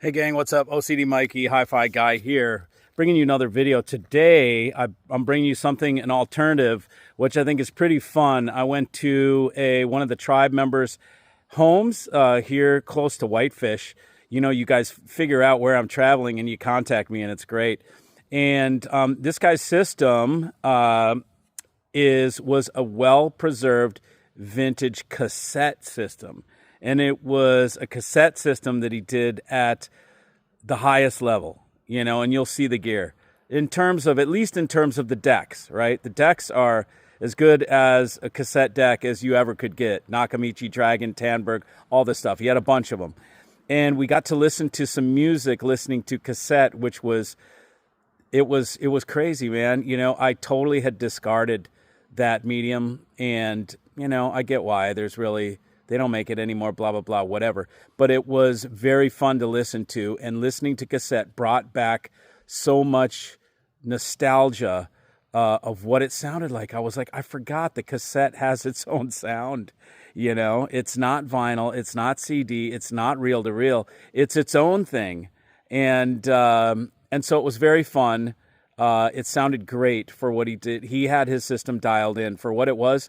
Hey gang, what's up? OCD Mikey, Hi-Fi Guy here, bringing you another video. Today, I'm bringing you something, an alternative, which I think is pretty fun. I went to one of the tribe members' homes here close to Whitefish. You know, you guys figure out where I'm traveling and you contact me and it's great. And this guy's system was a well-preserved vintage cassette system. And it was a cassette system that he did at the highest level, you know, and you'll see the gear. At least in terms of the decks, right? The decks are as good as a cassette deck as you ever could get. Nakamichi, Dragon, Tandberg, all this stuff. He had a bunch of them. And we got to listen to some music listening to cassette, which was, it was crazy, man. You know, I totally had discarded that medium, and, you know, I get why. They don't make it anymore, blah, blah, blah, whatever. But it was very fun to listen to, and listening to cassette brought back so much nostalgia of what it sounded like. I was like, I forgot the cassette has its own sound. You know, it's not vinyl, it's not CD, it's not reel to reel. It's its own thing. And so it was very fun. It sounded great for what he did. He had his system dialed in. For what it was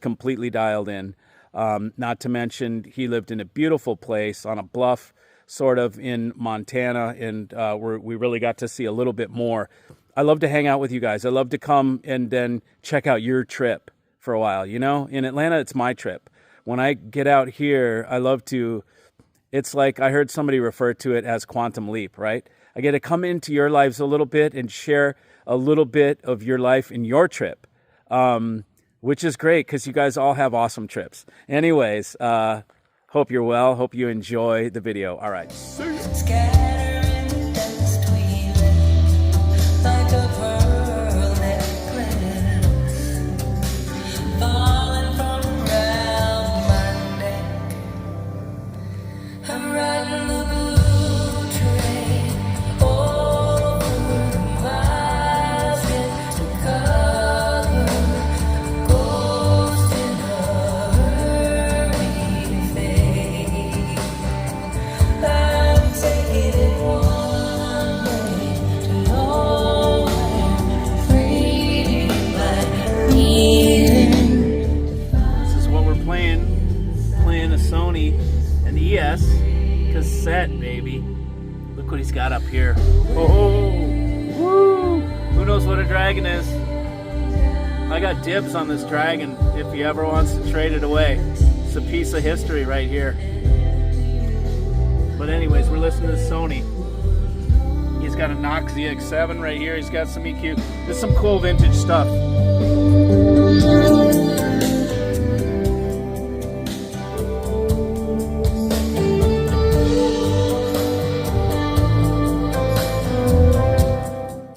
completely dialed in. Not to mention, he lived in a beautiful place on a bluff, sort of in Montana, and we really got to see a little bit more. I love to hang out with you guys. I love to come and then check out your trip for a while. You know, in Atlanta, it's my trip. When I get out here, I love to, it's like I heard somebody refer to it as quantum leap, right? I get to come into your lives a little bit and share a little bit of your life in your trip. Which is great because you guys all have awesome trips. Anyways, hope you're well. Hope you enjoy the video. All right. Scattering dust we left like a pearl necklace, falling from around my neck. I'm riding the blue train over the miles yet to cover. Ghost in a hurry fade. I'm taking it one way to nowhere, free my need. This is what we're playing a Sony, an ES cassette, baby. Look what he's got up here. Oh, woo! Who knows what a Dragon is? I got dibs on this Dragon if he ever wants to trade it away. It's a piece of history right here. But anyways, we're listening to Sony. He's got a Nox ZX7 right here. He's got some EQ. There's some cool vintage stuff.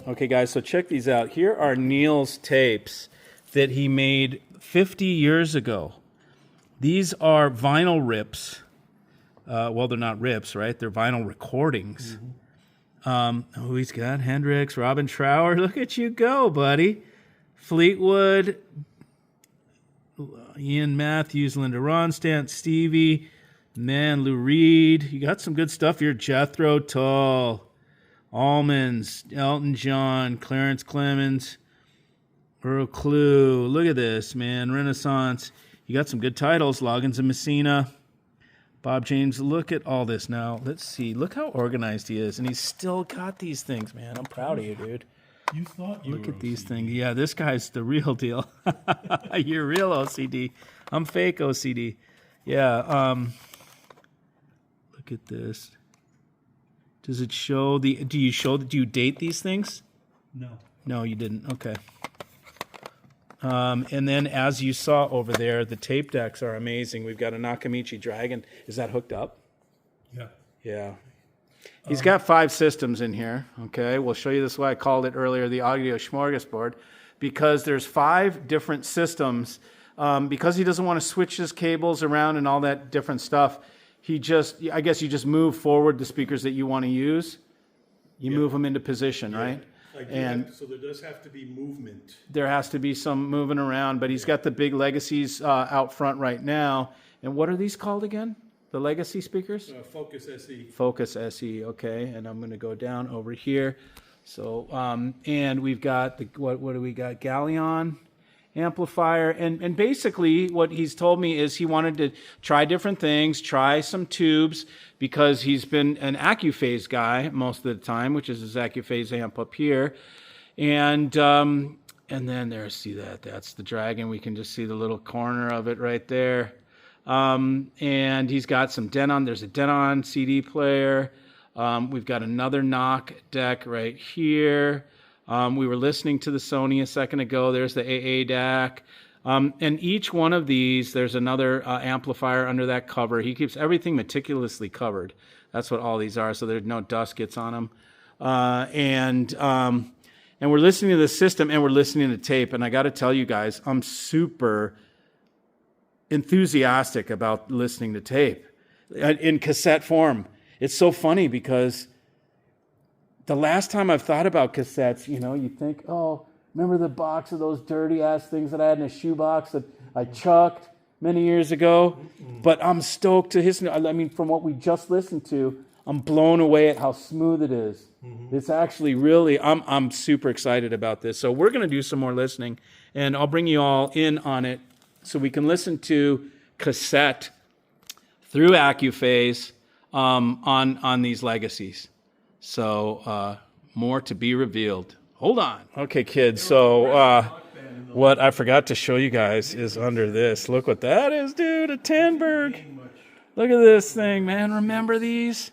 Okay guys, so check these out. Here are Neil's tapes that he made 50 years ago. These are vinyl rips. Well, they're not rips, right? They're vinyl recordings. Mm-hmm. He's got Hendrix, Robin Trower. Look at you go, buddy. Fleetwood, Ian Matthews, Linda Ronstadt, Stevie, man, Lou Reed. You got some good stuff here. Jethro Tull, Almonds, Elton John, Clarence Clemens, Earl Clue. Look at this, man. Renaissance. You got some good titles. Loggins and Messina. Bob James. Look at all this now. Let's see. Look how organized he is. And he's still got these things, man. I'm proud of you, dude. You thought you Look were at these OCD. things. Yeah, this guy's the real deal. You're real OCD. I'm fake OCD. Yeah. Look at this. Does it show do you date these things? No. No, you didn't. Okay. And then as you saw over there, the tape decks are amazing. We've got a Nakamichi Dragon. Is that hooked up? Yeah. Yeah. He's got 5 systems in here. Okay. We'll show you this is why I called it earlier the audio smorgasbord, because there's 5 different systems. Because he doesn't want to switch his cables around and all that different stuff, I guess you just move forward the speakers that you want to use. You move them into position, right? So there does have to be movement. There has to be some moving around, but he's got the big Legacies out front right now. And what are these called again? The Legacy speakers? Focus SE. Focus SE, okay. And I'm going to go down over here. So, and we've got what do we got? Galleon amplifier. And basically what he's told me is he wanted to try different things, try some tubes, because he's been an AccuPhase guy most of the time, which is his AccuPhase amp up here. And then there, see that's the Dragon. We can just see the little corner of it right there. And he's got some Denon. There's a Denon CD player. We've got another knock deck right here. We were listening to the Sony a second ago. There's the AA DAC. And each one of these, there's another amplifier under that cover. He keeps everything meticulously covered. That's what all these are, so there's no dust gets on them. And we're listening to the system, and we're listening to tape. And I got to tell you guys, I'm super enthusiastic about listening to tape in cassette form. It's so funny because the last time I've thought about cassettes, you think, oh, remember the box of those dirty ass things that I had in a shoebox that I chucked many years ago? But I'm stoked to listen. I mean, from what we just listened to, I'm blown away at how smooth it is. It's actually really, I'm super excited about this. So we're going to do some more listening, and I'll bring you all in on it so we can listen to cassette through AccuPhase on these legacies. So more to be revealed. Hold on. Okay, kids. So what I forgot to show you guys is under this. Look what that is, dude. A Tandberg. Look at this thing, man. Remember these?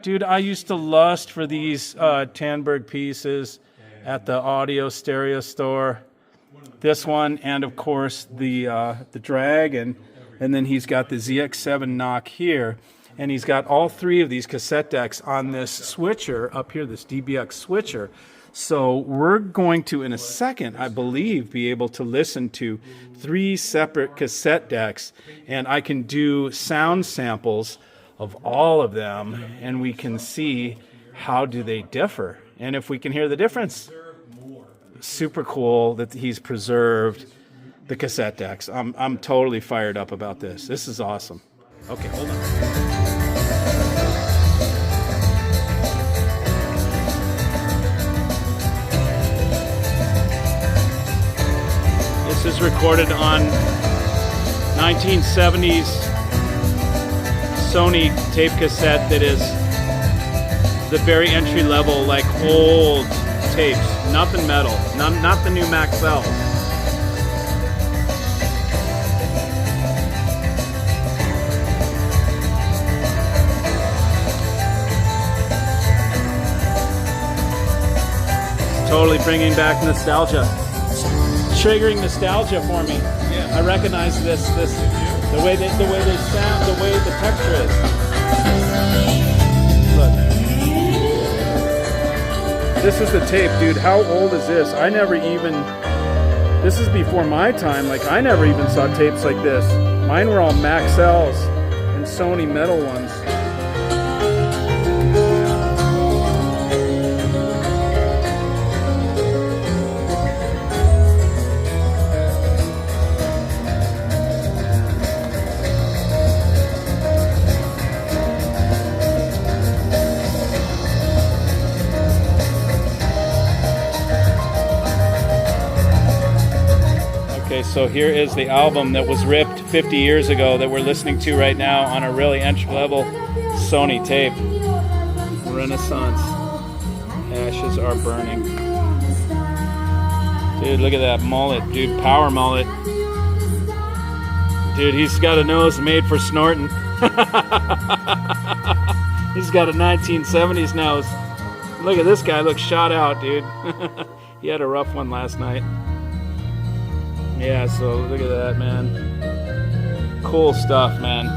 Dude, I used to lust for these Tandberg pieces at the audio stereo store. This one, and of course the Dragon, and then he's got the ZX7 knock here, and he's got all three of these cassette decks on this switcher up here, this DBX switcher. So we're going to, in a second, I believe, be able to listen to 3 separate cassette decks, and I can do sound samples of all of them, and we can see how do they differ, and if we can hear the difference. Super cool that he's preserved the cassette decks. I'm totally fired up about this. This is awesome. Okay, hold on. This is recorded on 1970s Sony tape cassette that is the very entry level, like old tapes, nothing metal, not the new Maxell. Totally bringing back nostalgia, triggering nostalgia for me. Yeah. I recognize this, the way they sound, the way the texture is. Look. This is the tape, dude. How old is this? This is before my time. Like, I never even saw tapes like this. Mine were all Maxells and Sony metal ones. So here is the album that was ripped 50 years ago that we're listening to right now on a really entry-level Sony tape. Renaissance. Ashes Are Burning. Dude, look at that mullet, dude. Power mullet. Dude, he's got a nose made for snorting. He's got a 1970s nose. Look at this guy, looks shot out, dude. He had a rough one last night. Yeah, so look at that, man. Cool stuff, man.